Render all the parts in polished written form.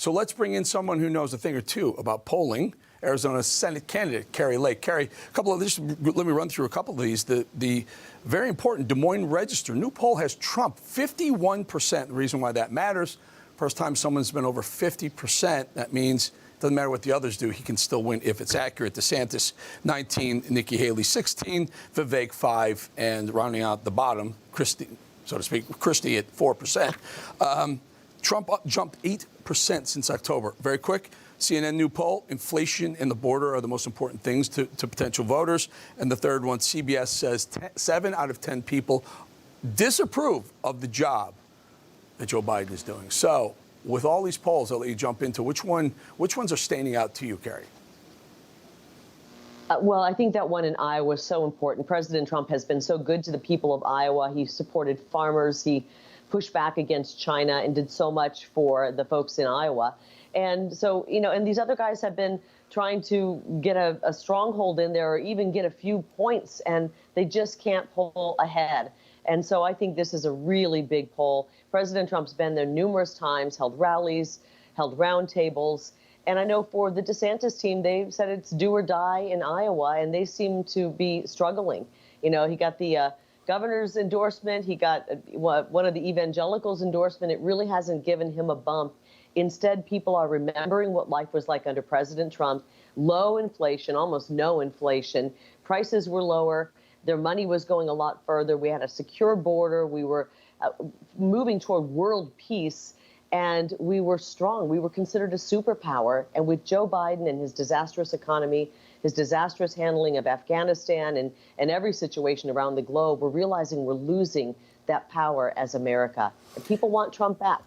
So let's bring in someone who knows a thing or two about polling. Arizona Senate candidate Kari Lake. Kari, let me run through a couple of these. The very important Des Moines Register new poll has Trump 51%. The reason why that matters, first time someone's been over 50%, that means it doesn't matter what the others do, he can still win if it's accurate. DeSantis 19, Nikki Haley 16, Vivek 5, and rounding out the bottom, Christie, so to speak, Christie at 4%. Trump jumped 8% since October. Very quick. CNN new poll, inflation and the border are the most important things to potential voters. And the third one, CBS says 7 out of 10 people disapprove of the job that Joe Biden is doing. So with all these polls, I'll let you jump into which ones are standing out to you, Kari? Well, I think that one in Iowa is so important. President Trump has been so good to the people of Iowa. He supported farmers. He pushed back against China and did so much for the folks in Iowa. And so, and these other guys have been trying to get a stronghold in there or even get a few points, and they just can't pull ahead. And so I think this is a really big poll. President Trump's been there numerous times, held rallies, held roundtables. And I know for the DeSantis team, they've said it's do or die in Iowa, and they seem to be struggling. He got the governor's endorsement. He got one of the evangelicals' endorsement. It really hasn't given him a bump. Instead, people are remembering what life was like under President Trump. Low inflation, almost no inflation. Prices were lower. Their money was going a lot further. We had a secure border. We were moving toward world peace, and we were strong. We were considered a superpower. And with Joe Biden and his disastrous economy, his disastrous handling of Afghanistan and every situation around the globe, we're realizing we're losing that power as America. And people want Trump back.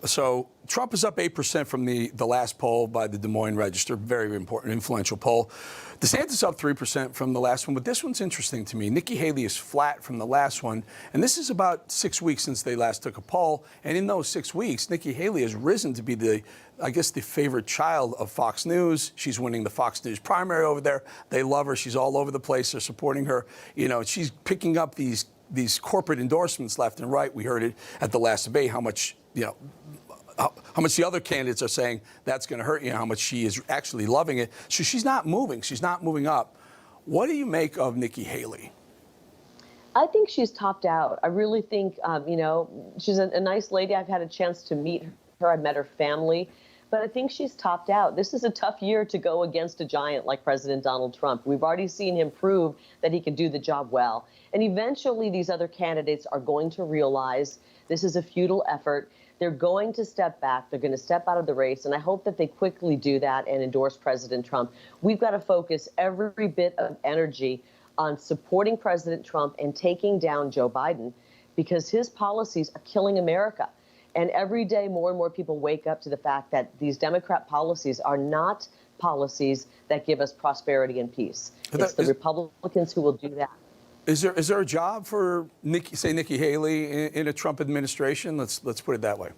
So Trump is up 8% from the last poll by the Des Moines Register, very important, influential poll. DeSantis up 3% from the last one, but this one's interesting to me. Nikki Haley is flat from the last one, and this is about 6 weeks since they last took a poll. And in those 6 weeks, Nikki Haley has risen to be the favorite child of Fox News. She's winning the Fox News primary over there. They love her. She's all over the place. They're supporting her. She's picking up these corporate endorsements left and right. We heard it at the last debate, how much the other candidates are saying that's going to hurt you, how much she is actually loving it. So she's not moving. She's not moving up. What do you make of Nikki Haley? I think she's topped out. I really think, she's a nice lady. I've had a chance to meet her. I've met her family. But I think she's topped out. This is a tough year to go against a giant like President Donald Trump. We've already seen him prove that he can do the job well. And eventually these other candidates are going to realize this is a futile effort. They're going to step back. They're going to step out of the race. And I hope that they quickly do that and endorse President Trump. We've got to focus every bit of energy on supporting President Trump and taking down Joe Biden, because his policies are killing America. And every day, more and more people wake up to the fact that these Democrat policies are not policies that give us prosperity and peace. It's the Republicans who will do that. Is there a job for Nikki Haley in a Trump administration? Let's put it that way.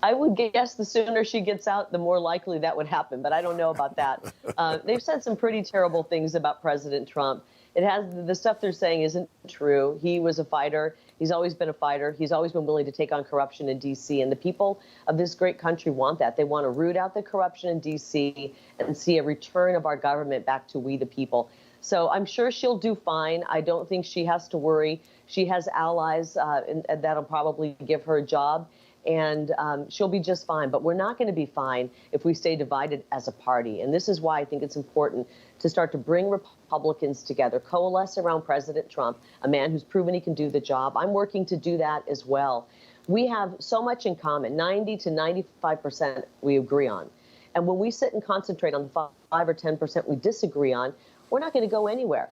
I would guess the sooner she gets out, the more likely that would happen. But I don't know about that. They've said some pretty terrible things about President Trump. The stuff they're saying isn't true. He was a fighter. He's always been a fighter. He's always been willing to take on corruption in D.C. And the people of this great country want that. They want to root out the corruption in D.C. and see a return of our government back to we the people. So I'm sure she'll do fine. I don't think she has to worry. She has allies, and that'll probably give her a job. And she'll be just fine. But we're not going to be fine if we stay divided as a party. And this is why I think it's important to start to bring Republicans together, coalesce around President Trump, a man who's proven he can do the job. I'm working to do that as well. We have so much in common, 90 to 95% we agree on. And when we sit and concentrate on the 5 or 10% we disagree on, we're not going to go anywhere.